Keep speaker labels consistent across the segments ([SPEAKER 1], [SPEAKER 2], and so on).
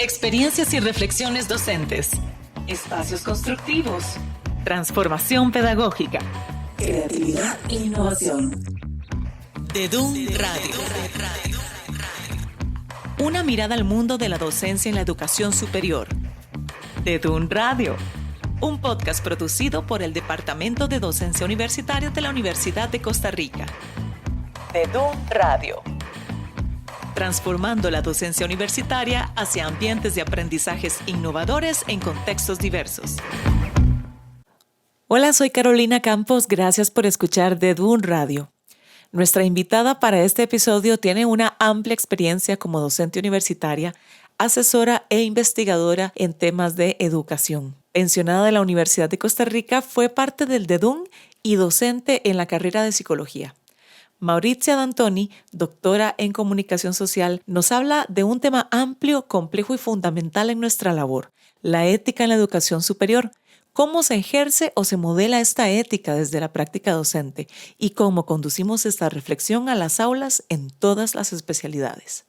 [SPEAKER 1] Experiencias y reflexiones docentes. Espacios constructivos. Transformación pedagógica.
[SPEAKER 2] Creatividad e innovación.
[SPEAKER 1] DEDUN Radio. Una mirada al mundo de la docencia en la educación superior. DEDUN Radio. Un podcast producido por el Departamento de Docencia Universitaria de la Universidad de Costa Rica. DEDUN Radio. Transformando la docencia universitaria hacia ambientes de aprendizajes innovadores en contextos diversos. Hola, soy Carolina Campos. Gracias por escuchar DEDUN Radio. Nuestra invitada para este episodio tiene una amplia experiencia como docente universitaria, asesora e investigadora en temas de educación. Pensionada de la Universidad de Costa Rica, fue parte del DEDUN y docente en la carrera de psicología. Maurizia D'Antoni, doctora en comunicación social, nos habla de un tema amplio, complejo y fundamental en nuestra labor, la ética en la educación superior, cómo se ejerce o se modela esta ética desde la práctica docente y cómo conducimos esta reflexión a las aulas en todas las especialidades.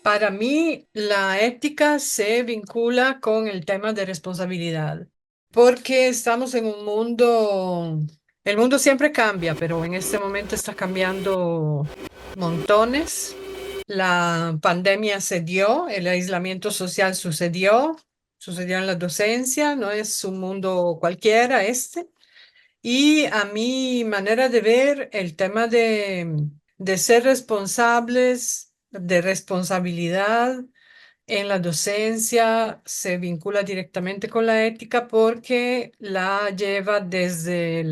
[SPEAKER 3] Para mí, la ética se vincula con el tema de responsabilidad, porque estamos en un mundo, el mundo siempre cambia, pero en este momento está cambiando montones. La pandemia se dio, el aislamiento social sucedió en la docencia, no es un mundo cualquiera este. Y a mi manera de ver, el tema de ser responsables, de responsabilidad en la docencia se vincula directamente con la ética porque la lleva desde el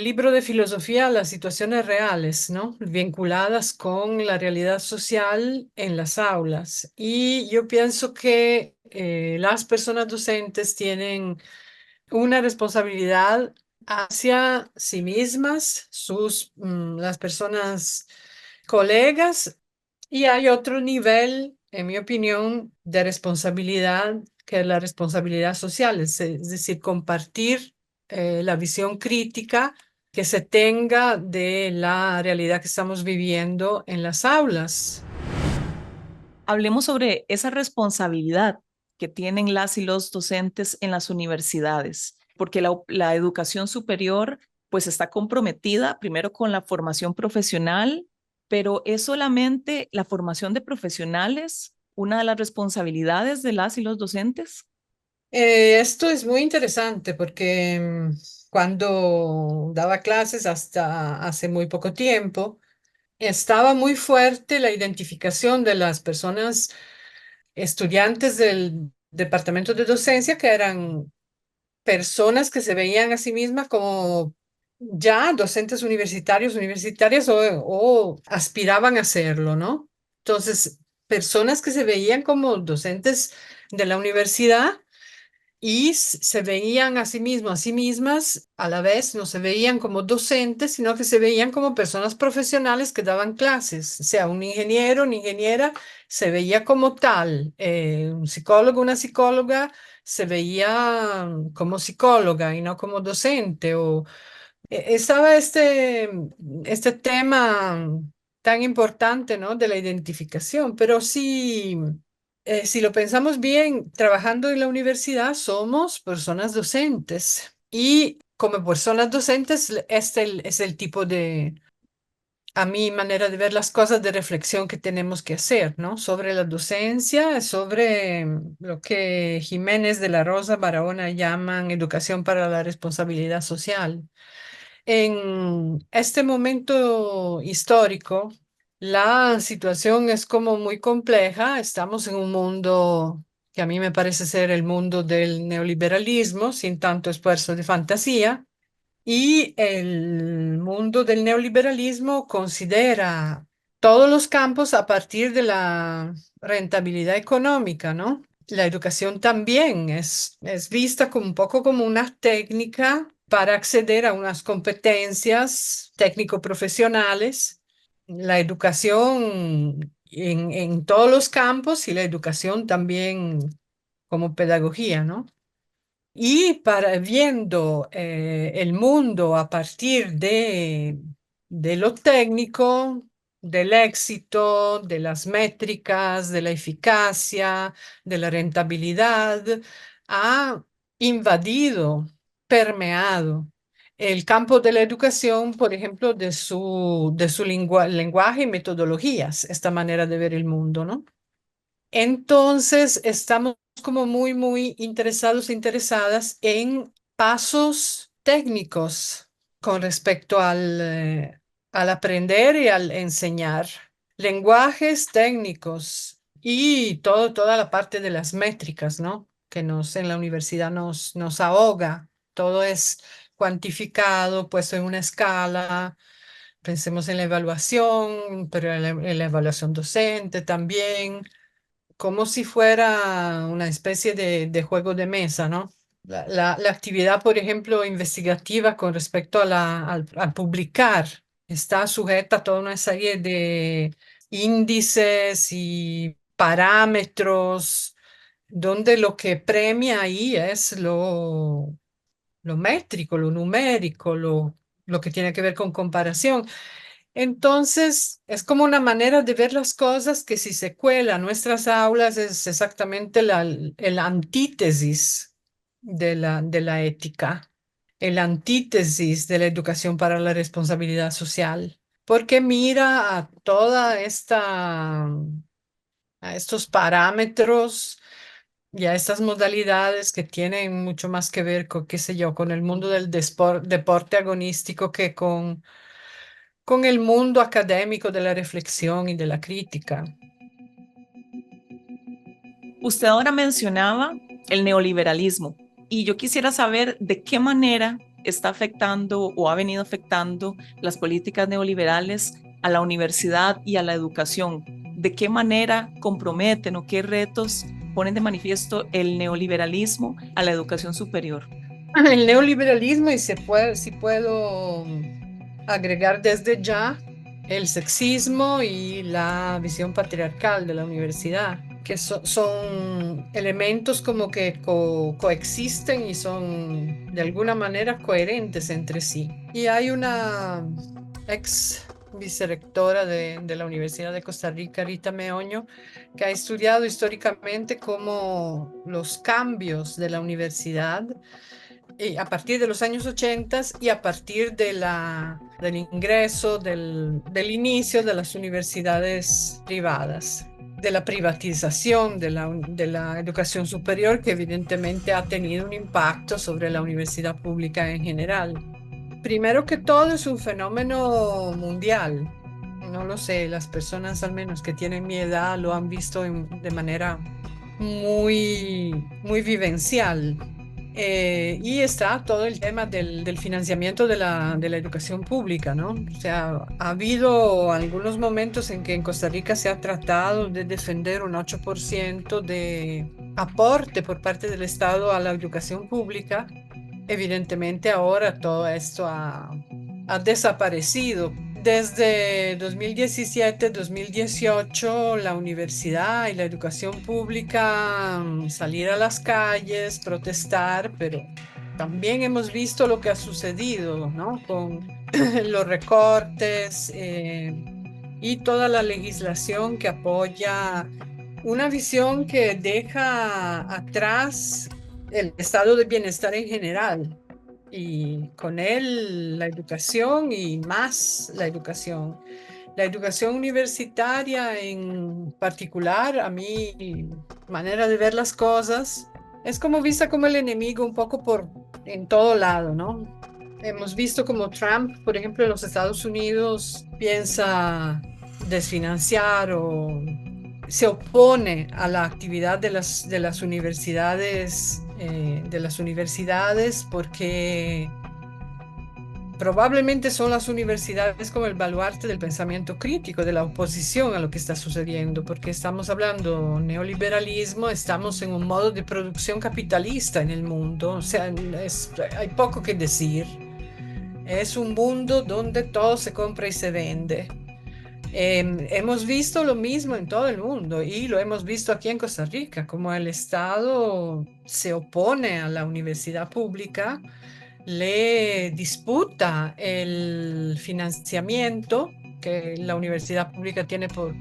[SPEAKER 3] libro de filosofía a las situaciones reales, ¿no? Vinculadas con la realidad social en las aulas. Y yo pienso que las personas docentes tienen una responsabilidad hacia sí mismas, las personas colegas, y hay otro nivel, en mi opinión, de responsabilidad que es la responsabilidad social, es decir, compartir la visión crítica que se tenga de la realidad que estamos viviendo en las aulas.
[SPEAKER 1] Hablemos sobre esa responsabilidad que tienen las y los docentes en las universidades, porque la educación superior pues está comprometida primero con la formación profesional, pero ¿es solamente la formación de profesionales una de las responsabilidades de las y los docentes?
[SPEAKER 3] Esto es muy interesante porque cuando daba clases hasta hace muy poco tiempo, estaba muy fuerte la identificación de las personas estudiantes del departamento de docencia, que eran personas que se veían a sí mismas como ya docentes universitarias o aspiraban a serlo, ¿no? Entonces, personas que se veían como docentes de la universidad y se veían a sí mismos, a sí mismas, a la vez no se veían como docentes, sino que se veían como personas profesionales que daban clases. O sea, un ingeniero, una ingeniera se veía como tal, un psicólogo, una psicóloga se veía como psicóloga y no como docente. Estaba este tema tan importante, ¿no? De la identificación, pero sí. Si lo pensamos bien, trabajando en la universidad somos personas docentes y como personas docentes este es el tipo de, a mi manera de ver las cosas, de reflexión que tenemos que hacer, ¿no? Sobre la docencia, sobre lo que Jiménez de la Rosa Barahona llaman educación para la responsabilidad social. En este momento histórico, la situación es como muy compleja. Estamos en un mundo que a mí me parece ser el mundo del neoliberalismo, sin tanto esfuerzo de fantasía. Y el mundo del neoliberalismo considera todos los campos a partir de la rentabilidad económica, ¿no? La educación también es vista como un poco como una técnica para acceder a unas competencias técnico-profesionales. La educación en todos los campos y la educación también como pedagogía, ¿no? Y viendo el mundo a partir de lo técnico, del éxito, de las métricas, de la eficacia, de la rentabilidad, ha invadido, permeado el campo de la educación, por ejemplo, de su lenguaje y metodologías, esta manera de ver el mundo, ¿no? Entonces, estamos como muy, muy interesados e interesadas en pasos técnicos con respecto al aprender y al enseñar. Lenguajes técnicos y toda la parte de las métricas, ¿no? Que en la universidad nos ahoga. Todo es cuantificado, puesto en una escala. Pensemos en la evaluación, pero en la evaluación docente también como si fuera una especie de juego de mesa, ¿no? La actividad, por ejemplo, investigativa con respecto al publicar está sujeta a toda una serie de índices y parámetros donde lo que premia ahí es lo métrico, lo numérico, lo que tiene que ver con comparación. Entonces, es como una manera de ver las cosas que si se cuela a nuestras aulas es exactamente el antítesis de la ética, el antítesis de la educación para la responsabilidad social, porque mira a estos parámetros y a estas modalidades que tienen mucho más que ver con, qué sé yo, con el mundo del deporte agonístico que con el mundo académico de la reflexión y de la crítica.
[SPEAKER 1] Usted ahora mencionaba el neoliberalismo y yo quisiera saber de qué manera está afectando o ha venido afectando las políticas neoliberales a la universidad y a la educación. ¿De qué manera comprometen o qué retos ponen de manifiesto el neoliberalismo a la educación superior?
[SPEAKER 3] El neoliberalismo, y si puedo agregar desde ya, el sexismo y la visión patriarcal de la universidad, que son elementos como que coexisten y son de alguna manera coherentes entre sí. Y hay una ex vicerrectora de la Universidad de Costa Rica, Rita Meoño, que ha estudiado históricamente cómo los cambios de la universidad a partir de los años 80 y a partir del ingreso, del inicio de las universidades privadas, de la privatización de la educación superior, que evidentemente ha tenido un impacto sobre la universidad pública en general. Primero que todo es un fenómeno mundial. No lo sé, las personas al menos que tienen mi edad lo han visto de manera muy, muy vivencial. Y está todo el tema del financiamiento de la educación pública, ¿no? O sea, ha habido algunos momentos en que en Costa Rica se ha tratado de defender un 8% de aporte por parte del Estado a la educación pública. Evidentemente ahora todo esto ha desaparecido. Desde 2017-2018, la universidad y la educación pública salir a las calles, protestar, pero también hemos visto lo que ha sucedido, ¿no? Con los recortes y toda la legislación que apoya una visión que deja atrás el estado de bienestar en general y con él la educación y más la educación. La educación universitaria en particular, a mi manera de ver las cosas, es como vista como el enemigo un poco en todo lado, ¿no? Hemos visto como Trump, por ejemplo, en los Estados Unidos piensa desfinanciar o se opone a la actividad de las universidades porque probablemente son las universidades como el baluarte del pensamiento crítico, de la oposición a lo que está sucediendo, porque estamos hablando neoliberalismo, estamos en un modo de producción capitalista en el mundo, o sea, hay poco que decir. Es un mundo donde todo se compra y se vende. Hemos visto lo mismo en todo el mundo y lo hemos visto aquí en Costa Rica, como el Estado se opone a la universidad pública, le disputa el financiamiento que la universidad pública tiene por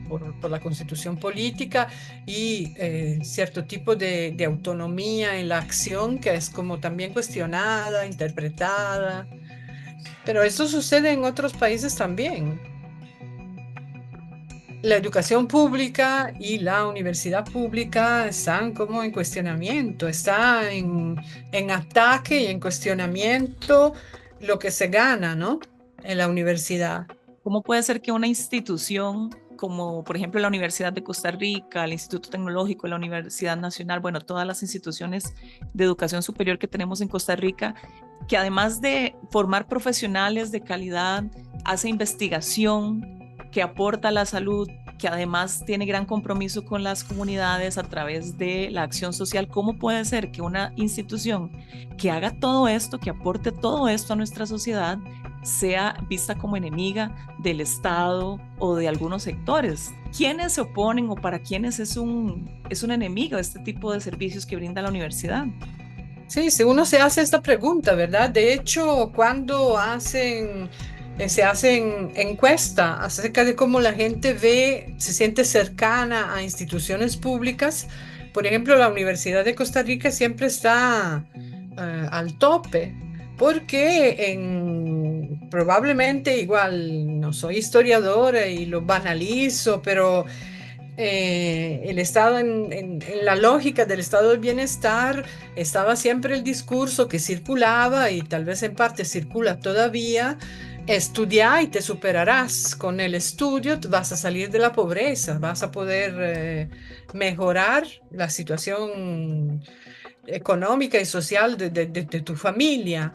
[SPEAKER 3] la constitución política y cierto tipo de autonomía en la acción que es como también cuestionada, interpretada. Pero esto sucede en otros países también. La educación pública y la universidad pública están como en cuestionamiento, está en ataque y en cuestionamiento lo que se gana, ¿no? En la universidad.
[SPEAKER 1] ¿Cómo puede ser que una institución como, por ejemplo, la Universidad de Costa Rica, el Instituto Tecnológico, la Universidad Nacional, bueno, todas las instituciones de educación superior que tenemos en Costa Rica, que además de formar profesionales de calidad, hace investigación que aporta a la salud, que además tiene gran compromiso con las comunidades a través de la acción social? ¿Cómo puede ser que una institución que haga todo esto, que aporte todo esto a nuestra sociedad, sea vista como enemiga del Estado o de algunos sectores? ¿Quiénes se oponen o para quiénes es un enemigo este tipo de servicios que brinda la universidad?
[SPEAKER 3] Sí, si uno se hace esta pregunta, ¿verdad? De hecho, cuando se hacen encuestas acerca de cómo la gente ve, se siente cercana a instituciones públicas, por ejemplo, la Universidad de Costa Rica siempre está al tope, porque probablemente igual no soy historiadora y lo banalizo, pero el estado en la lógica del estado del bienestar estaba siempre el discurso que circulaba y tal vez en parte circula todavía: estudia y te superarás. Con el estudio vas a salir de la pobreza, vas a poder mejorar la situación económica y social de tu familia.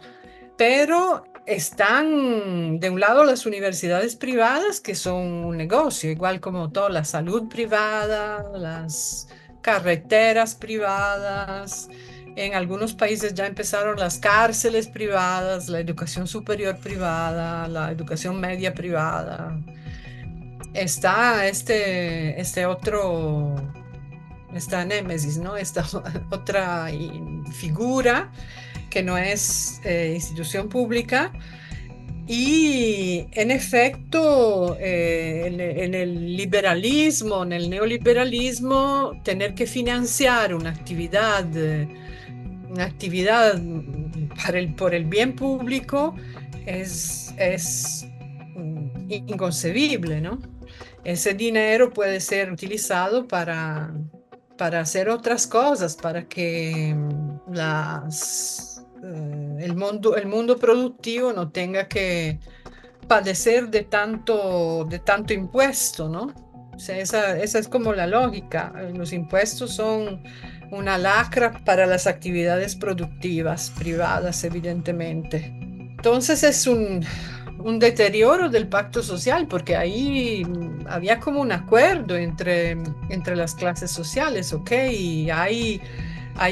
[SPEAKER 3] Pero están de un lado las universidades privadas, que son un negocio, igual como toda la salud privada, las carreteras privadas. En algunos países ya empezaron las cárceles privadas, la educación superior privada, la educación media privada. Está este otro, esta némesis, ¿no? Esta otra figura que no es institución pública. Y en efecto, en el liberalismo, en el neoliberalismo, tener que financiar una actividad por el bien público es inconcebible, ¿no? Ese dinero puede ser utilizado para hacer otras cosas, para que el mundo productivo no tenga que padecer de tanto impuesto, ¿no? O sea, esa es como la lógica. Los impuestos son una lacra para las actividades productivas privadas, evidentemente. Entonces es un deterioro del pacto social, porque ahí había como un acuerdo entre las clases sociales, ¿ok? Y hay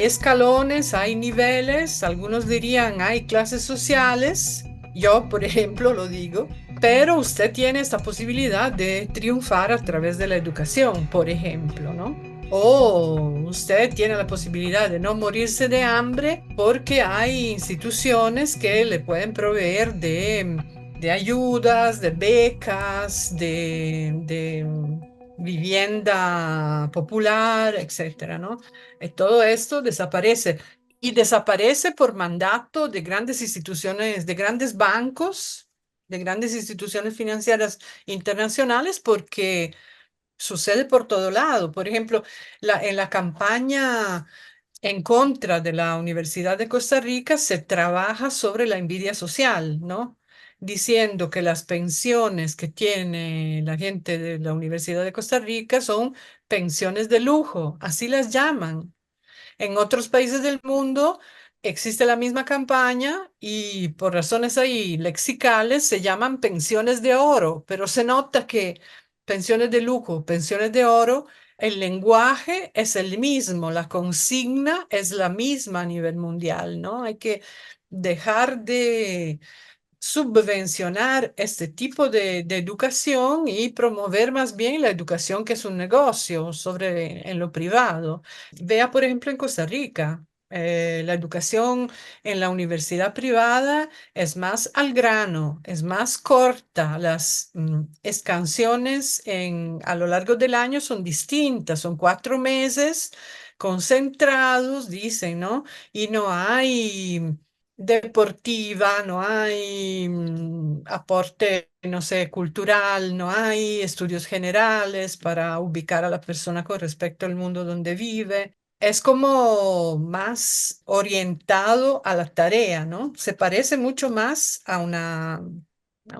[SPEAKER 3] escalones, hay niveles, algunos dirían hay clases sociales, yo por ejemplo lo digo, pero usted tiene esta posibilidad de triunfar a través de la educación, por ejemplo, ¿no? O usted tiene la posibilidad de no morirse de hambre porque hay instituciones que le pueden proveer de ayudas, de becas, de vivienda popular, etcétera, ¿no? Todo esto desaparece y desaparece por mandato de grandes instituciones, de grandes bancos, de grandes instituciones financieras internacionales, porque sucede por todo lado. Por ejemplo, en la campaña en contra de la Universidad de Costa Rica se trabaja sobre la envidia social, ¿no? Diciendo que las pensiones que tiene la gente de la Universidad de Costa Rica son pensiones de lujo, así las llaman. En otros países del mundo existe la misma campaña y por razones ahí lexicales se llaman pensiones de oro, pero se nota que pensiones de lujo, pensiones de oro, el lenguaje es el mismo, la consigna es la misma a nivel mundial, ¿no? Hay que dejar subvencionar este tipo de educación y promover más bien la educación que es un negocio en lo privado. Vea, por ejemplo, en Costa Rica. La educación en la universidad privada es más al grano, es más corta. Las escansiones a lo largo del año son distintas, son 4 meses concentrados, dicen, ¿no? Y no hay deportiva, no hay aporte, no sé, cultural, no hay estudios generales para ubicar a la persona con respecto al mundo donde vive. Es como más orientado a la tarea, ¿no? Se parece mucho más a un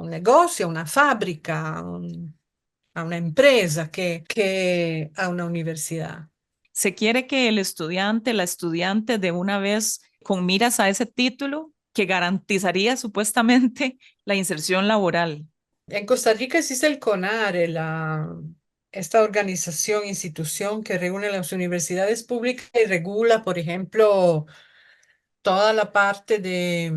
[SPEAKER 3] negocio, a una fábrica, a una empresa que a una universidad.
[SPEAKER 1] Se quiere que el estudiante, la estudiante de una vez con miras a ese título que garantizaría supuestamente la inserción laboral.
[SPEAKER 3] En Costa Rica existe el CONARE, esta organización, institución que reúne las universidades públicas y regula, por ejemplo, toda la parte de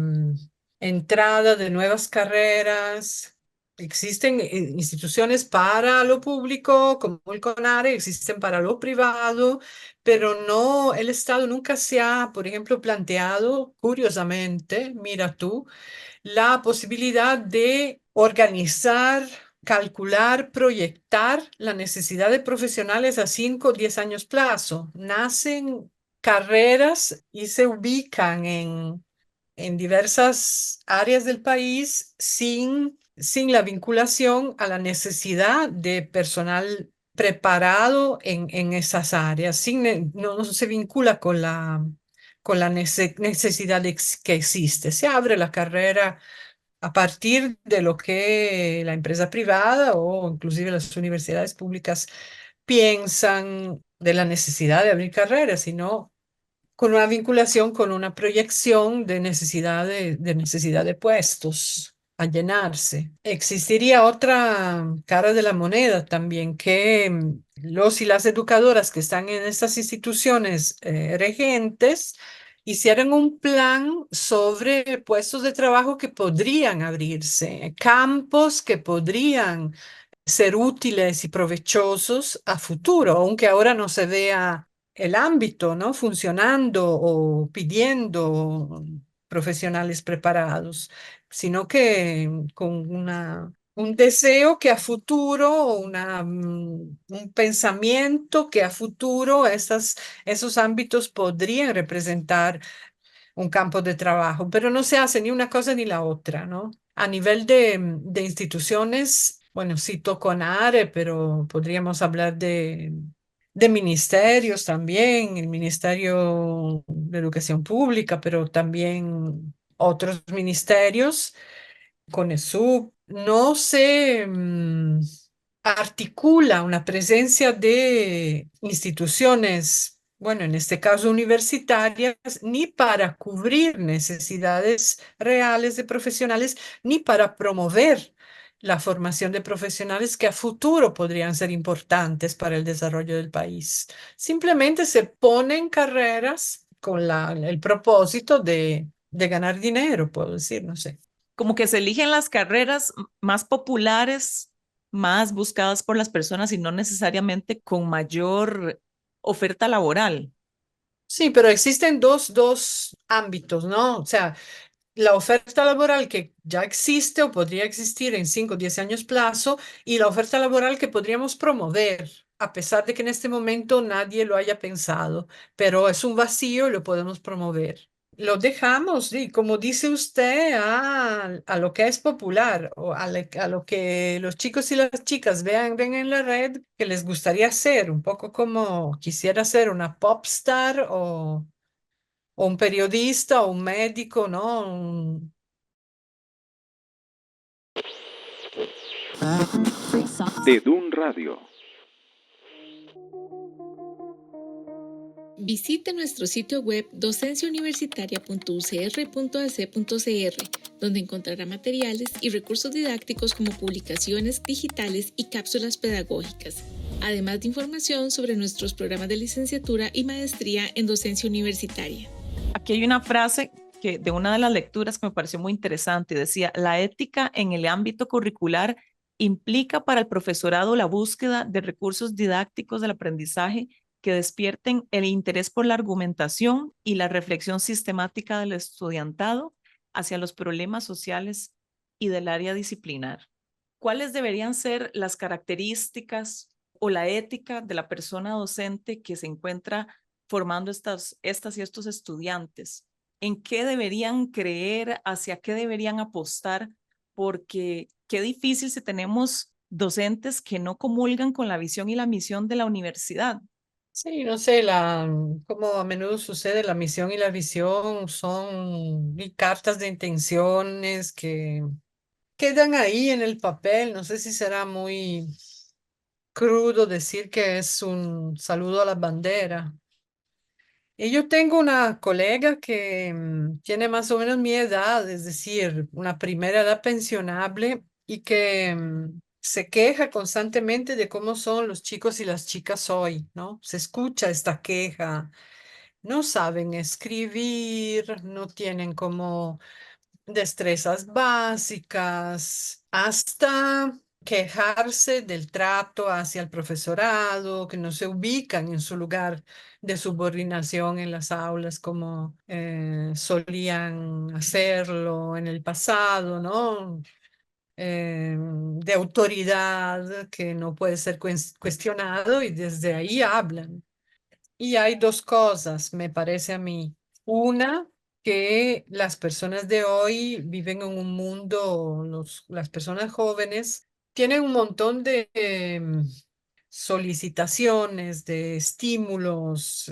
[SPEAKER 3] entrada de nuevas carreras. Existen instituciones para lo público, como el CONARE, existen para lo privado, pero no, el Estado nunca se ha, por ejemplo, planteado, curiosamente, mira tú, la posibilidad de organizar, calcular, proyectar la necesidad de profesionales a 5 o 10 años plazo. Nacen carreras y se ubican en diversas áreas del país sin la vinculación a la necesidad de personal preparado en esas áreas, no se vincula con la necesidad que existe. Se abre la carrera a partir de lo que la empresa privada o inclusive las universidades públicas piensan de la necesidad de abrir carreras, sino con una vinculación, con una proyección de necesidad de puestos a llenarse. Existiría otra cara de la moneda también, que los y las educadoras que están en estas instituciones regentes hicieran un plan sobre puestos de trabajo que podrían abrirse, campos que podrían ser útiles y provechosos a futuro, aunque ahora no se vea el ámbito, ¿no? Funcionando o pidiendo profesionales preparados, sino que con un deseo que a futuro, un pensamiento que a futuro esos ámbitos podrían representar un campo de trabajo, pero no se hace ni una cosa ni la otra, ¿no? A nivel de instituciones, bueno, cito CONARE, pero podríamos hablar de ministerios también, el Ministerio de Educación Pública, pero también otros ministerios, CONESUB, no se articula una presencia de instituciones, bueno, en este caso universitarias, ni para cubrir necesidades reales de profesionales, ni para promover la formación de profesionales que a futuro podrían ser importantes para el desarrollo del país. Simplemente se ponen carreras con el propósito de ganar dinero, puedo decir, no sé.
[SPEAKER 1] Como que se eligen las carreras más populares, más buscadas por las personas y no necesariamente con mayor oferta laboral.
[SPEAKER 3] Sí, pero existen dos ámbitos, ¿no? O sea, la oferta laboral que ya existe o podría existir en 5 o 10 años plazo y la oferta laboral que podríamos promover, a pesar de que en este momento nadie lo haya pensado, pero es un vacío y lo podemos promover. Lo dejamos, y como dice usted, a lo que es popular o a lo que los chicos y las chicas ven en la red que les gustaría ser, un poco como quisiera ser una pop star o un periodista o un médico, ¿no?
[SPEAKER 4] De Dun Radio.
[SPEAKER 5] Visite nuestro sitio web docenciauniversitaria.ucr.ac.cr, donde encontrará materiales y recursos didácticos como publicaciones digitales y cápsulas pedagógicas, además de información sobre nuestros programas de licenciatura y maestría en docencia universitaria.
[SPEAKER 1] Aquí hay una frase de una de las lecturas que me pareció muy interesante. Decía, la ética en el ámbito curricular implica para el profesorado la búsqueda de recursos didácticos del aprendizaje que despierten el interés por la argumentación y la reflexión sistemática del estudiantado hacia los problemas sociales y del área disciplinar. ¿Cuáles deberían ser las características o la ética de la persona docente que se encuentra formando estas y estos estudiantes? ¿En qué deberían creer? ¿Hacia qué deberían apostar? Porque qué difícil si tenemos docentes que no comulgan con la visión y la misión de la universidad.
[SPEAKER 3] Sí, no sé, como a menudo sucede, la misión y la visión son cartas de intenciones que quedan ahí en el papel. No sé si será muy crudo decir que es un saludo a la bandera. Y yo tengo una colega que tiene más o menos mi edad, es decir, una primera edad pensionable y que se queja constantemente de cómo son los chicos y las chicas hoy, ¿no? Se escucha esta queja. No saben escribir, no tienen como destrezas básicas, hasta quejarse del trato hacia el profesorado, que no se ubican en su lugar de subordinación en las aulas como solían hacerlo en el pasado, ¿no? De autoridad que no puede ser cuestionado y desde ahí hablan. Y hay dos cosas, me parece a mí. Una, que las personas de hoy viven en un mundo, las personas jóvenes tienen un montón de solicitaciones, de estímulos,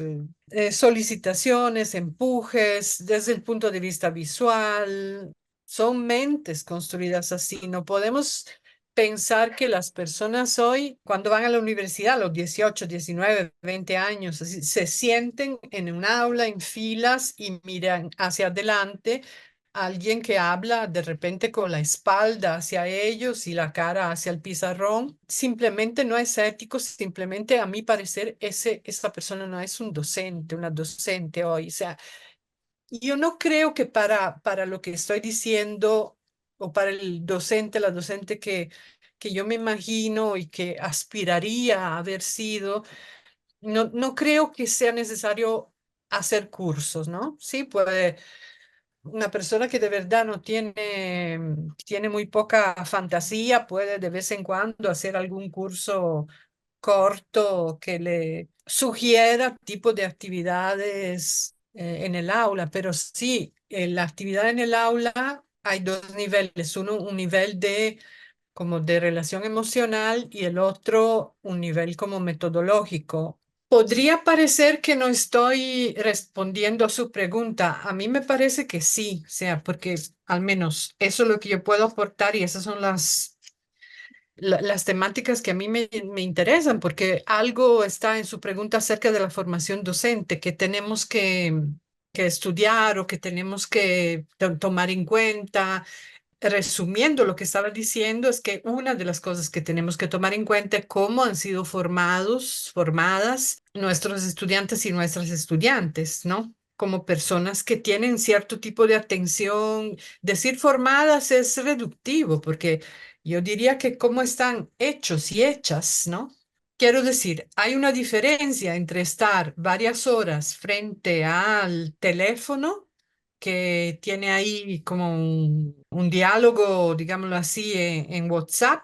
[SPEAKER 3] solicitaciones, empujes desde el punto de vista visual. Son mentes construidas así. No podemos pensar que las personas hoy, cuando van a la universidad, a los 18, 19, 20 años, así, se sienten en un aula, en filas y miran hacia adelante a alguien que habla de repente con la espalda hacia ellos y la cara hacia el pizarrón. Simplemente no es ético, simplemente a mi parecer esa persona no es un docente, una docente hoy. O sea, yo no creo que para lo que estoy diciendo o para el docente, la docente que yo me imagino y que aspiraría a haber sido, no creo que sea necesario hacer cursos, ¿no? Sí, puede, una persona que de verdad no tiene muy poca fantasía, puede de vez en cuando hacer algún curso corto que le sugiera tipo de actividades en el aula, pero sí, en la actividad en el aula hay dos niveles, uno un nivel de como de relación emocional y el otro un nivel como metodológico. Podría parecer que no estoy respondiendo a su pregunta. A mí me parece que sí, o sea, porque al menos eso es lo que yo puedo aportar y esas son las temáticas que a mí me interesan, porque algo está en su pregunta acerca de la formación docente que tenemos que estudiar o que tenemos que tomar en cuenta. Resumiendo lo que estaba diciendo, es que una de las cosas que tenemos que tomar en cuenta es cómo han sido formadas nuestros estudiantes y nuestras estudiantes, ¿no? Como personas que tienen cierto tipo de atención. Decir formadas es reductivo, porque yo diría que cómo están hechos y hechas, ¿no? Quiero decir, hay una diferencia entre estar varias horas frente al teléfono que tiene ahí como un diálogo, digámoslo así, en WhatsApp,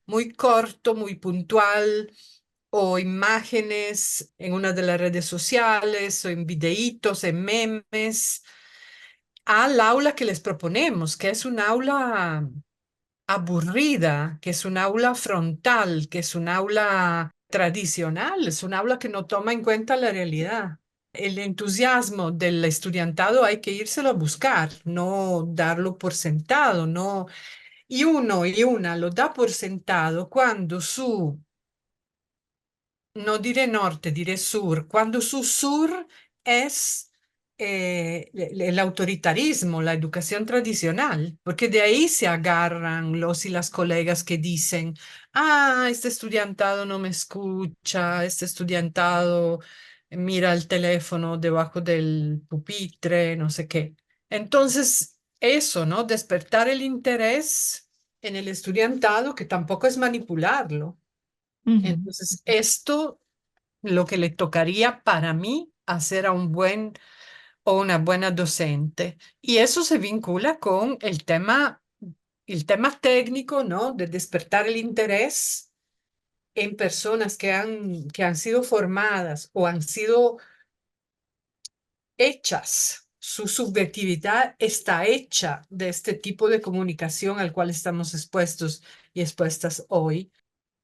[SPEAKER 3] muy corto, muy puntual, o imágenes en una de las redes sociales, o en videitos, en memes, al aula que les proponemos, que es un aula aburrida, que es un aula frontal, que es un aula tradicional, es un aula que no toma en cuenta la realidad. El entusiasmo del estudiantado hay que írselo a buscar, no darlo por sentado, no. Y uno y una lo da por sentado cuando no diré norte, diré sur, cuando su sur es el autoritarismo, la educación tradicional, porque de ahí se agarran los y las colegas que dicen, ah, este estudiantado no me escucha, este estudiantado mira el teléfono debajo del pupitre, no sé qué. Entonces, eso, ¿no? Despertar el interés en el estudiantado, que tampoco es manipularlo.
[SPEAKER 1] Ujú,
[SPEAKER 3] Entonces, esto, lo que le tocaría para mí hacer a un buen o una buena docente. Y eso se vincula con el tema técnico, ¿no? De despertar el interés en personas que han sido formadas o han sido hechas. Su subjetividad está hecha de este tipo de comunicación al cual estamos expuestos y expuestas hoy.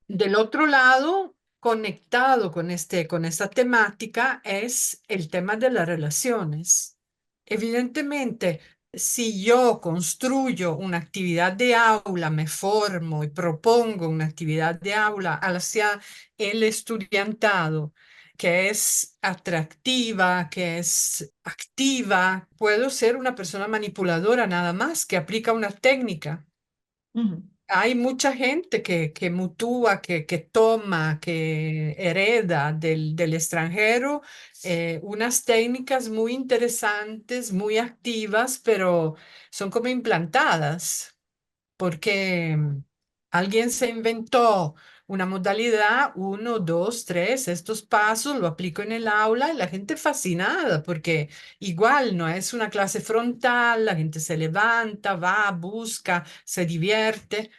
[SPEAKER 3] Del otro lado, conectado con esta temática, es el tema de las relaciones. Evidentemente, si yo construyo una actividad de aula, me formo y propongo una actividad de aula hacia el estudiantado, que es atractiva, que es activa, puedo ser una persona manipuladora nada más, que aplica una técnica.
[SPEAKER 1] ujú,
[SPEAKER 3] Hay mucha gente que mutúa, que toma, que hereda del extranjero unas técnicas muy interesantes, muy activas, pero son como implantadas, porque alguien se inventó una modalidad, uno, dos, tres, estos pasos, lo aplico en el aula y la gente fascinada, porque igual no es una clase frontal, la gente se levanta, va, busca, se divierte,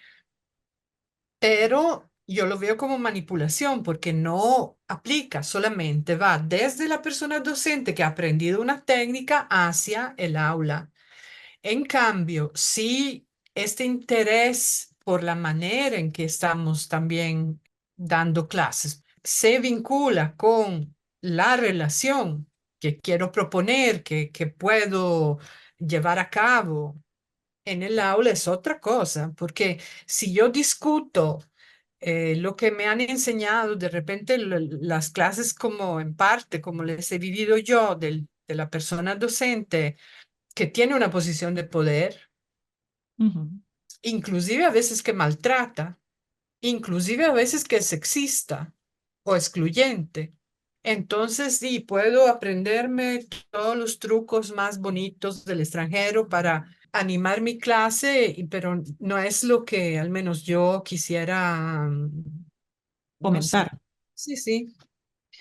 [SPEAKER 3] pero yo lo veo como manipulación porque no aplica, solamente va desde la persona docente que ha aprendido una técnica hacia el aula. En cambio, si este interés por la manera en que estamos también dando clases se vincula con la relación que quiero proponer, que puedo llevar a cabo en el aula, es otra cosa, porque si yo discuto lo que me han enseñado, de repente las clases como en parte, como les he vivido yo, de la persona docente que tiene una posición de poder,
[SPEAKER 1] ujú.
[SPEAKER 3] inclusive a veces que maltrata, inclusive a veces que es sexista o excluyente. Entonces, sí, puedo aprenderme todos los trucos más bonitos del extranjero para animar mi clase, pero no es lo que al menos yo quisiera, no sé.
[SPEAKER 1] Fomentar.
[SPEAKER 3] Sí, sí.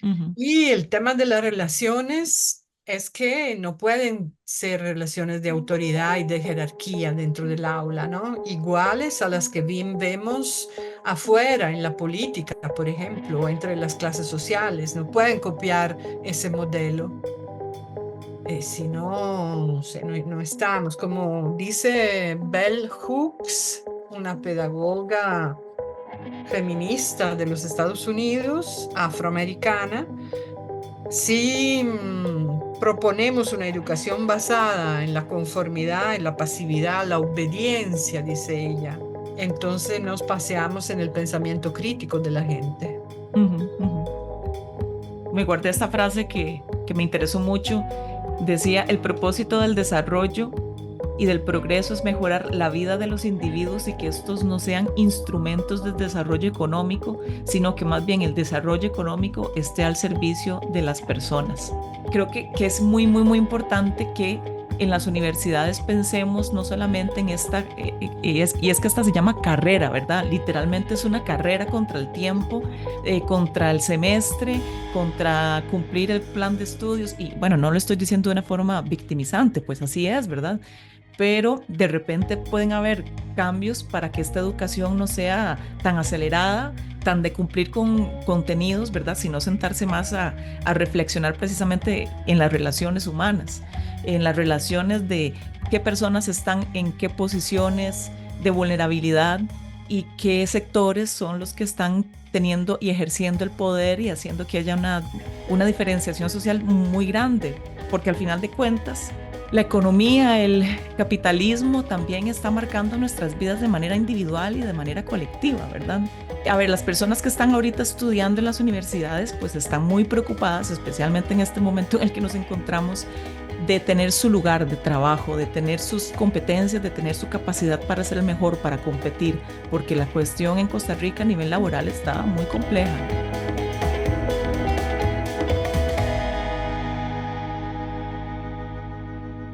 [SPEAKER 1] Ujú,
[SPEAKER 3] Y el tema de las relaciones es que no pueden ser relaciones de autoridad y de jerarquía dentro del aula, ¿no? Iguales a las que bien vemos afuera, en la política, por ejemplo, o entre las clases sociales. No pueden copiar ese modelo. Si no, no sé, no estamos. Como dice Bell Hooks, una pedagoga feminista de los Estados Unidos, afroamericana, si proponemos una educación basada en la conformidad, en la pasividad, la obediencia, dice ella, entonces nos paseamos en el pensamiento crítico de la gente.
[SPEAKER 1] ujú, ujú. Me guardé esta frase que me interesó mucho. Decía, el propósito del desarrollo y del progreso es mejorar la vida de los individuos y que estos no sean instrumentos de desarrollo económico, sino que más bien el desarrollo económico esté al servicio de las personas. Creo que es muy, muy, muy importante que en las universidades pensemos no solamente en esta, y es que esta se llama carrera, ¿verdad? Literalmente es una carrera contra el tiempo, contra el semestre, contra cumplir el plan de estudios, y bueno, no lo estoy diciendo de una forma victimizante, pues así es, ¿verdad? Pero de repente pueden haber cambios para que esta educación no sea tan acelerada, tan de cumplir con contenidos, ¿verdad? Sino sentarse más a reflexionar precisamente en las relaciones humanas, en las relaciones de qué personas están en qué posiciones de vulnerabilidad y qué sectores son los que están teniendo y ejerciendo el poder y haciendo que haya una diferenciación social muy grande, porque al final de cuentas la economía, el capitalismo también está marcando nuestras vidas de manera individual y de manera colectiva, ¿verdad? A ver, las personas que están ahorita estudiando en las universidades pues están muy preocupadas, especialmente en este momento en el que nos encontramos, de tener su lugar de trabajo, de tener sus competencias, de tener su capacidad para ser el mejor, para competir, porque la cuestión en Costa Rica a nivel laboral está muy compleja.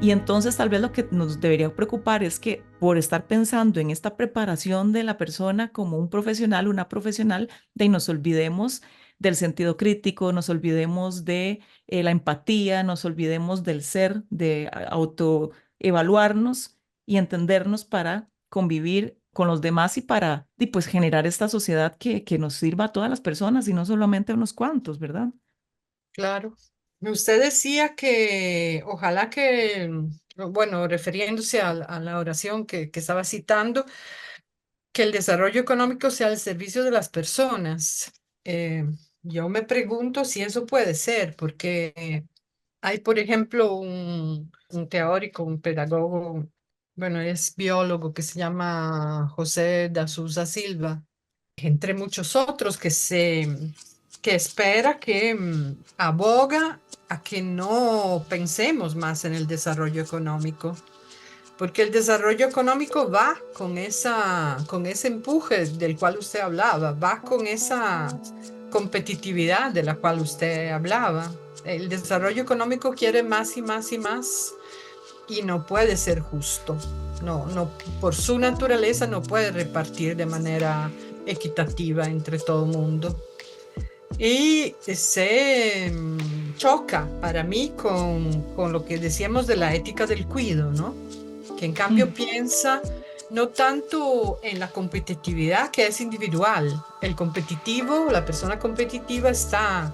[SPEAKER 1] Y entonces tal vez lo que nos debería preocupar es que por estar pensando en esta preparación de la persona como un profesional, una profesional, de nos olvidemos del sentido crítico, nos olvidemos de la empatía, nos olvidemos del ser, de autoevaluarnos y entendernos para convivir con los demás y para y pues generar esta sociedad que nos sirva a todas las personas y no solamente a unos cuantos, ¿verdad?
[SPEAKER 3] Claro. Usted decía que ojalá que, bueno, refiriéndose a la oración que estaba citando, que el desarrollo económico sea al servicio de las personas. Eh, yo me pregunto si eso puede ser, porque hay, por ejemplo, un teórico, un pedagogo, bueno, es biólogo que se llama José da Sousa Silva, entre muchos otros que espera que aboga a que no pensemos más en el desarrollo económico, porque el desarrollo económico va con ese empuje del cual usted hablaba, va con esa competitividad de la cual usted hablaba. El desarrollo económico quiere más y más y más y no puede ser justo. No, por su naturaleza no puede repartir de manera equitativa entre todo el mundo. Y se choca para mí con lo que decíamos de la ética del cuido, ¿no? Que en cambio piensa no tanto en la competitividad, que es individual. El competitivo, la persona competitiva está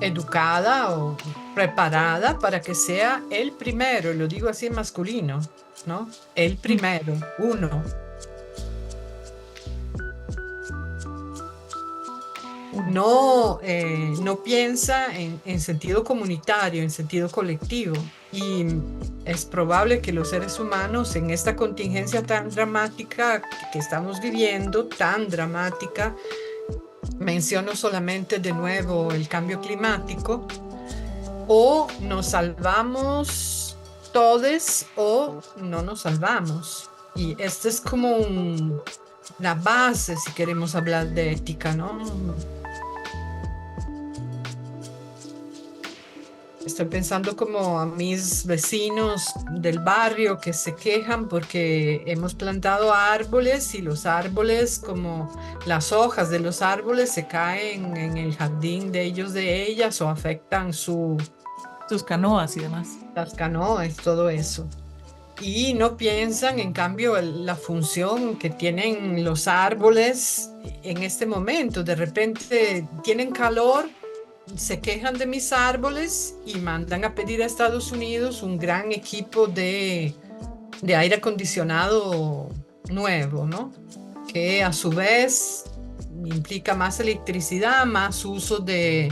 [SPEAKER 3] educada o preparada para que sea el primero, y lo digo así en masculino, ¿no? El primero, uno. No piensa en sentido comunitario, en sentido colectivo. Y es probable que los seres humanos en esta contingencia tan dramática que estamos viviendo, tan dramática, menciono solamente de nuevo el cambio climático, o nos salvamos todos o no nos salvamos. Y esta es como la base si queremos hablar de ética, ¿no? Estoy pensando como a mis vecinos del barrio que se quejan porque hemos plantado árboles y los árboles, como las hojas de los árboles, se caen en el jardín de ellos, de ellas, o afectan sus
[SPEAKER 1] canoas y demás.
[SPEAKER 3] Las canoas, todo eso. Y no piensan, en cambio, la función que tienen los árboles en este momento. De repente tienen calor, se quejan de mis árboles y mandan a pedir a Estados Unidos un gran equipo de aire acondicionado nuevo, ¿no? Que a su vez implica más electricidad, más uso de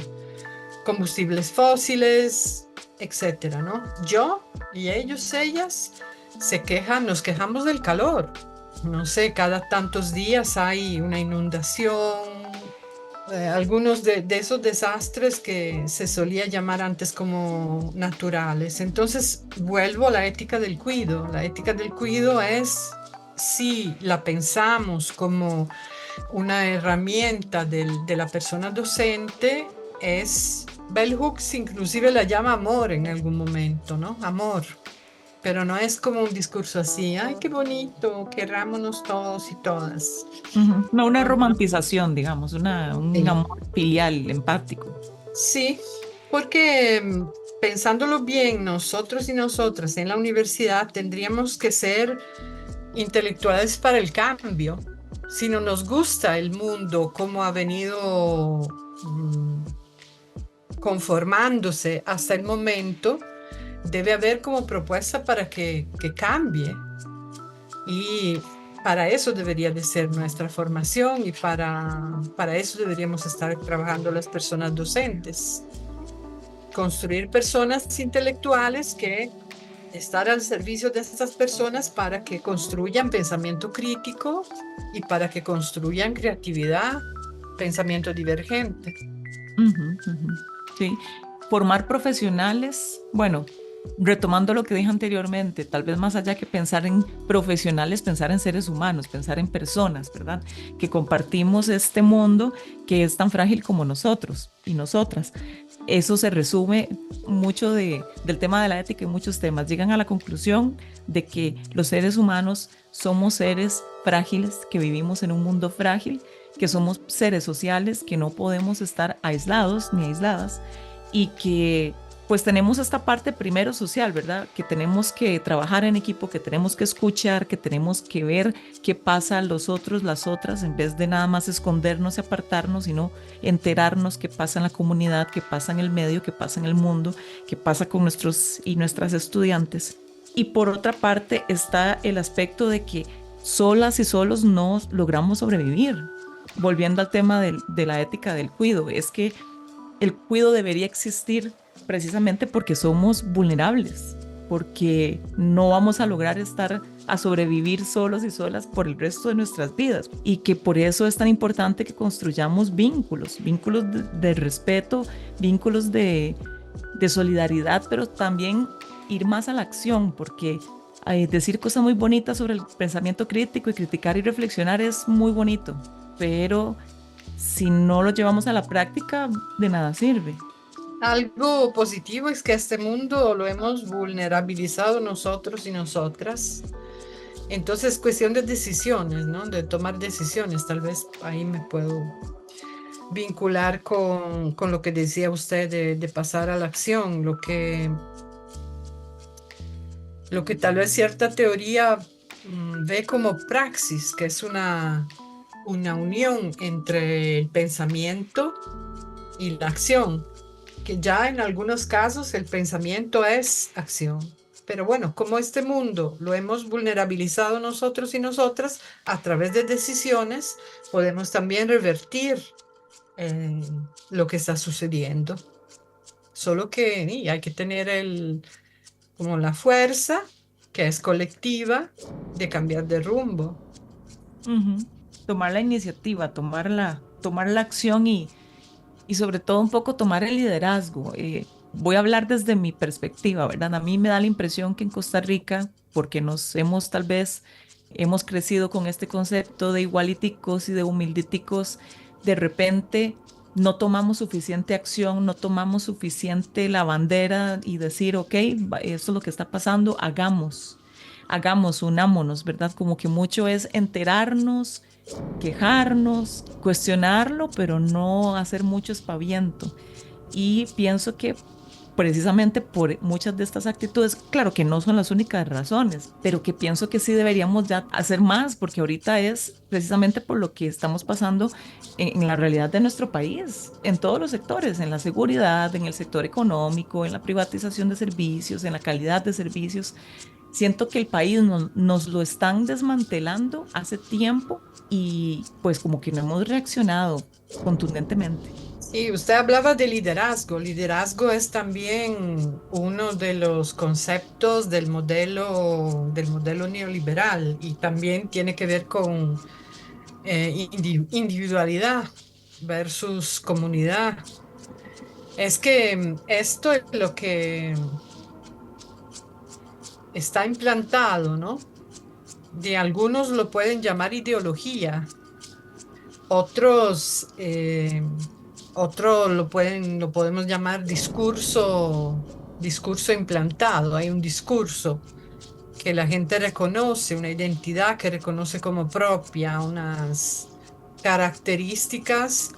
[SPEAKER 3] combustibles fósiles, etcétera, ¿no? Yo y ellos, ellas, nos quejamos del calor. No sé, cada tantos días hay una inundación, algunos de esos desastres que se solía llamar antes como naturales. Entonces, vuelvo a la ética del cuido. La ética del cuido es, si la pensamos como una herramienta de la persona docente, es, Bell Hooks inclusive la llama amor en algún momento, ¿no? Amor. Pero no es como un discurso así, ay, qué bonito, querrámonos todos y todas.
[SPEAKER 1] No una romantización, digamos, un
[SPEAKER 3] Sí.
[SPEAKER 1] amor filial, empático.
[SPEAKER 3] Sí, porque pensándolo bien, nosotros y nosotras en la universidad tendríamos que ser intelectuales para el cambio. Si no nos gusta el mundo, cómo ha venido conformándose hasta el momento, debe haber como propuesta para que cambie. Y para eso debería de ser nuestra formación y para eso deberíamos estar trabajando las personas docentes. Construir personas intelectuales que estar al servicio de estas personas para que construyan pensamiento crítico y para que construyan creatividad, pensamiento divergente.
[SPEAKER 1] Sí, formar profesionales, bueno, retomando lo que dije anteriormente, tal vez más allá que pensar en profesionales, pensar en seres humanos, pensar en personas, ¿verdad? Que compartimos este mundo que es tan frágil como nosotros y nosotras. Eso se resume mucho del tema de la ética y muchos temas. Llegan a la conclusión de que los seres humanos somos seres frágiles, que vivimos en un mundo frágil, que somos seres sociales, que no podemos estar aislados ni aisladas y que pues tenemos esta parte primero social, ¿verdad? Que tenemos que trabajar en equipo, que tenemos que escuchar, que tenemos que ver qué pasa a los otros, las otras, en vez de nada más escondernos y apartarnos, sino enterarnos qué pasa en la comunidad, qué pasa en el medio, qué pasa en el mundo, qué pasa con nuestros y nuestras estudiantes. Y por otra parte está el aspecto de que solas y solos no logramos sobrevivir. Volviendo al tema de la ética del cuido, es que el cuido debería existir precisamente porque somos vulnerables, porque no vamos a lograr a sobrevivir solos y solas por el resto de nuestras vidas y que por eso es tan importante que construyamos vínculos de respeto, vínculos de solidaridad, pero también ir más a la acción, porque decir cosas muy bonitas sobre el pensamiento crítico y criticar y reflexionar es muy bonito, pero si no lo llevamos a la práctica, de nada sirve.
[SPEAKER 3] Algo positivo es que este mundo lo hemos vulnerabilizado nosotros y nosotras. Entonces, cuestión de decisiones, ¿no? De tomar decisiones. Tal vez ahí me puedo vincular con lo que decía usted de pasar a la acción, lo que tal vez cierta teoría ve como praxis, que es una unión entre el pensamiento y la acción, que ya en algunos casos el pensamiento es acción. Pero bueno, como este mundo lo hemos vulnerabilizado nosotros y nosotras, a través de decisiones podemos también revertir lo que está sucediendo. Solo que hay que tener como la fuerza, que es colectiva, de cambiar de rumbo.
[SPEAKER 1] Uh-huh. Tomar la iniciativa, tomar la acción y sobre todo un poco tomar el liderazgo. Voy a hablar desde mi perspectiva, ¿verdad? A mí me da la impresión que en Costa Rica, porque hemos crecido con este concepto de igualiticos y de humilditicos, de repente no tomamos suficiente acción, no tomamos suficiente la bandera y decir, ok, esto es lo que está pasando, hagamos, unámonos, ¿verdad? Como que mucho es enterarnos, quejarnos, cuestionarlo, pero no hacer mucho espaviento. Y pienso que precisamente por muchas de estas actitudes, claro que no son las únicas razones, pero que pienso que sí deberíamos ya hacer más, porque ahorita es precisamente por lo que estamos pasando en la realidad de nuestro país, en todos los sectores, en la seguridad, en el sector económico, en la privatización de servicios, en la calidad de servicios. Siento que el país nos lo están desmantelando hace tiempo y pues como que no hemos reaccionado contundentemente.
[SPEAKER 3] Sí, usted hablaba de liderazgo. Liderazgo es también uno de los conceptos del modelo neoliberal y también tiene que ver con individualidad versus comunidad. Es que esto es lo que está implantado, ¿no? De algunos lo pueden llamar ideología, otros lo podemos llamar discurso implantado. Hay un discurso que la gente reconoce, una identidad que reconoce como propia, unas características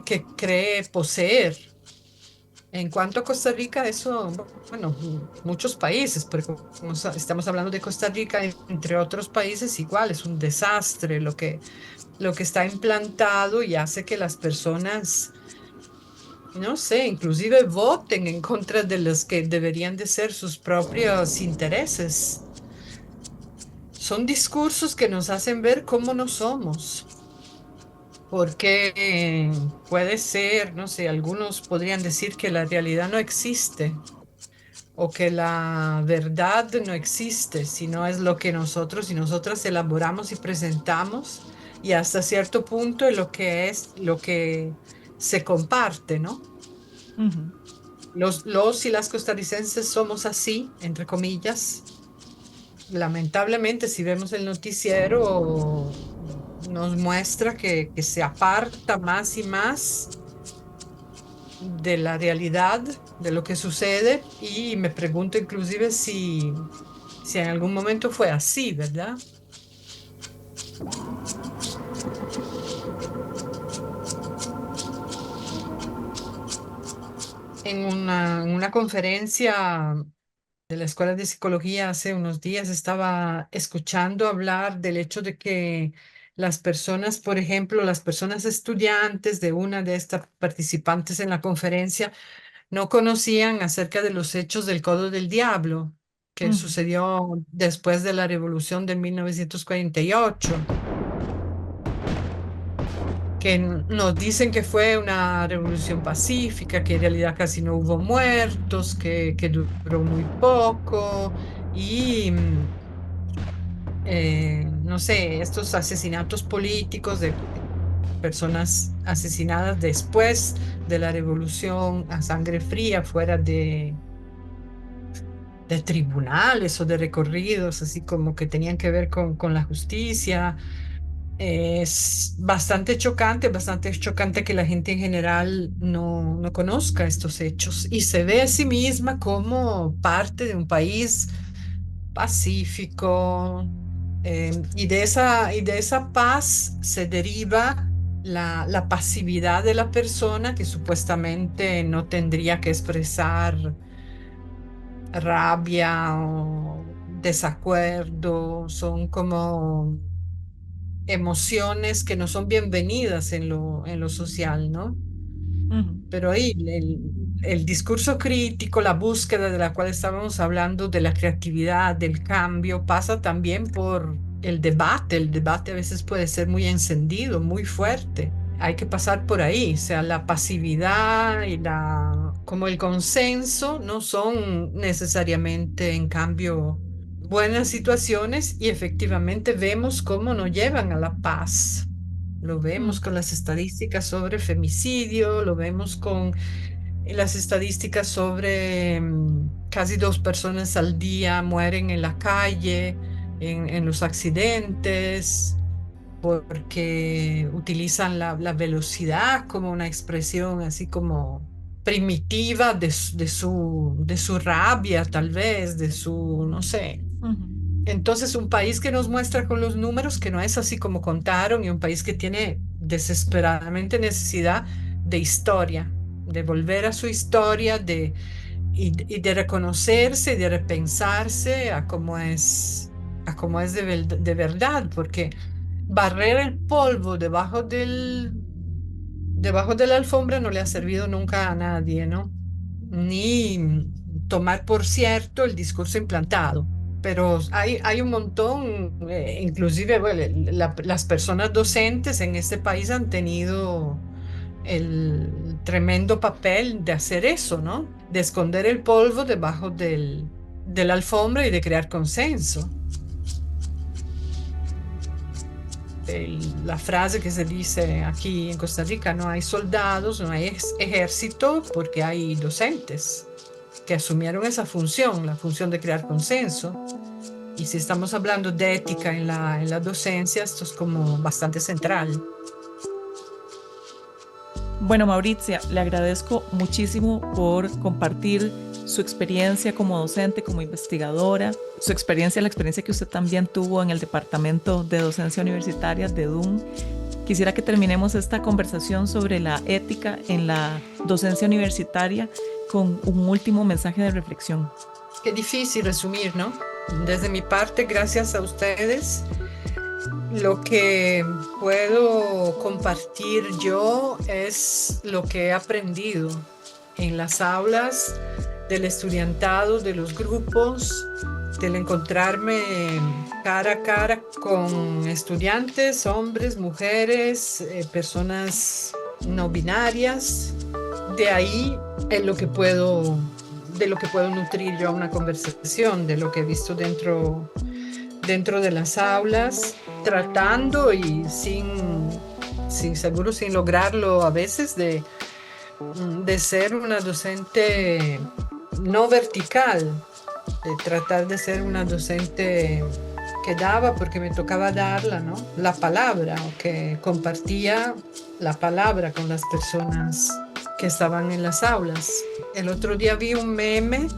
[SPEAKER 3] que cree poseer. En cuanto a Costa Rica, eso, bueno, muchos países, porque como estamos hablando de Costa Rica, entre otros países, igual es un desastre lo que está implantado y hace que las personas, no sé, inclusive voten en contra de los que deberían de ser sus propios intereses. Son discursos que nos hacen ver cómo no somos. Porque puede ser, no sé, algunos podrían decir que la realidad no existe o que la verdad no existe, sino es lo que nosotros y nosotras elaboramos y presentamos y hasta cierto punto es lo que se comparte, ¿no?
[SPEAKER 1] Uh-huh.
[SPEAKER 3] los y las costarricenses somos así, entre comillas. Lamentablemente, si vemos el noticiero, nos muestra que se aparta más y más de la realidad, de lo que sucede, y me pregunto inclusive si en algún momento fue así, ¿verdad? En una conferencia de la Escuela de Psicología hace unos días estaba escuchando hablar del hecho de que las personas, por ejemplo, las personas estudiantes de una de estas participantes en la conferencia, no conocían acerca de los hechos del Codo del Diablo, que
[SPEAKER 1] Ujú,
[SPEAKER 3] sucedió después de la Revolución de 1948, que nos dicen que fue una revolución pacífica, que en realidad casi no hubo muertos, que duró muy poco y, no sé, estos asesinatos políticos de personas asesinadas después de la revolución a sangre fría, fuera de tribunales o de recorridos, así como que tenían que ver con la justicia. Es bastante chocante que la gente en general no conozca estos hechos y se ve a sí misma como parte de un país pacífico, y de esa paz se deriva la pasividad de la persona que supuestamente no tendría que expresar rabia o desacuerdo, son como emociones que no son bienvenidas en lo social, ¿no?
[SPEAKER 1] ujú,
[SPEAKER 3] Pero ahí el discurso crítico, la búsqueda de la cual estábamos hablando, de la creatividad, del cambio, pasa también por el debate. El debate a veces puede ser muy encendido, muy fuerte. Hay que pasar por ahí, o sea, la pasividad y como el consenso no son necesariamente, en cambio, buenas situaciones y efectivamente vemos cómo nos llevan a la paz. Lo vemos con
[SPEAKER 1] ujú,
[SPEAKER 3] las estadísticas sobre femicidio, lo vemos con las estadísticas sobre casi 2 personas al día mueren en la calle, en los accidentes, porque utilizan la velocidad como una expresión así como primitiva de su rabia, tal vez, no sé.
[SPEAKER 1] ujú,
[SPEAKER 3] Entonces, un país que nos muestra con los números que no es así como contaron, y un país que tiene desesperadamente necesidad de historia, de volver a su historia, y de reconocerse y de repensarse a cómo es de verdad, porque barrer el polvo debajo de la alfombra no le ha servido nunca a nadie, ¿no? Ni tomar por cierto el discurso implantado. Pero hay un montón, inclusive bueno, las personas docentes en este país han tenido el tremendo papel de hacer eso, ¿no? De esconder el polvo debajo de la alfombra y de crear consenso. La frase que se dice aquí en Costa Rica: no hay soldados, no hay ejército, porque hay docentes que asumieron esa función, la función de crear consenso. Y si estamos hablando de ética en la docencia, esto es como bastante central.
[SPEAKER 1] Bueno, Mauricia, le agradezco muchísimo por compartir su experiencia como docente, como investigadora, su experiencia, la experiencia que usted también tuvo en el Departamento de Docencia Universitaria de DUN. Quisiera que terminemos esta conversación sobre la ética en la docencia universitaria con un último mensaje de reflexión.
[SPEAKER 3] Qué difícil resumir, ¿no? Desde mi parte, gracias a ustedes. Lo que puedo compartir yo es lo que he aprendido en las aulas, del estudiantado, de los grupos, del encontrarme cara a cara con estudiantes, hombres, mujeres, personas no binarias. De ahí es de lo que puedo nutrir yo una conversación, de lo que he visto dentro de las aulas, tratando y seguro sin lograrlo a veces, de ser una docente no vertical, de tratar de ser una docente que daba, porque me tocaba darla, ¿no? La palabra, o que compartía la palabra con las personas que estaban en las aulas. El otro día vi un meme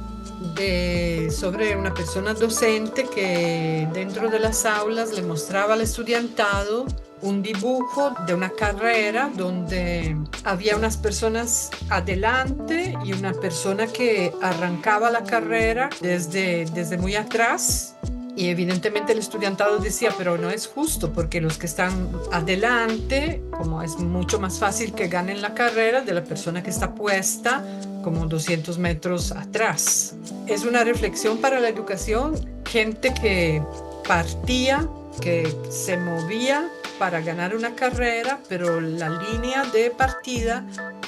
[SPEAKER 3] sobre una persona docente que dentro de las aulas le mostraba al estudiantado un dibujo de una carrera donde había unas personas adelante y una persona que arrancaba la carrera desde muy atrás. Y evidentemente el estudiantado decía, pero no es justo porque los que están adelante, como es mucho más fácil que ganen la carrera de la persona que está puesta como 200 metros atrás. Es una reflexión para la educación, gente que partía, que se movía para ganar una carrera, pero la línea de partida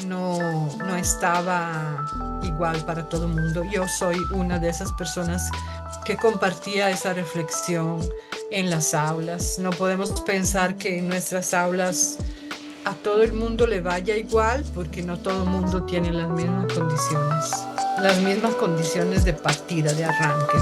[SPEAKER 3] no estaba igual para todo el mundo. Yo soy una de esas personas que compartía esa reflexión en las aulas. No podemos pensar que en nuestras aulas a todo el mundo le vaya igual, porque no todo el mundo tiene las mismas condiciones de partida, de arranque.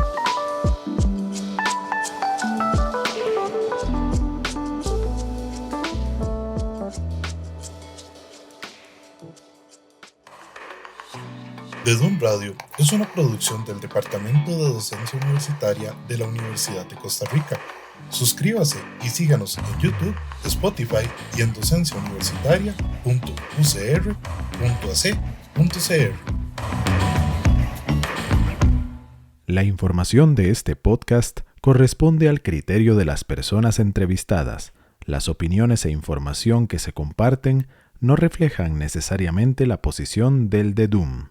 [SPEAKER 6] De Dun Radio es una producción del Departamento de Docencia Universitaria de la Universidad de Costa Rica. Suscríbase y síganos en YouTube, Spotify y en docenciauniversitaria.ucr.ac.cr.
[SPEAKER 7] La información de este podcast corresponde al criterio de las personas entrevistadas. Las opiniones e información que se comparten no reflejan necesariamente la posición del DEDUM.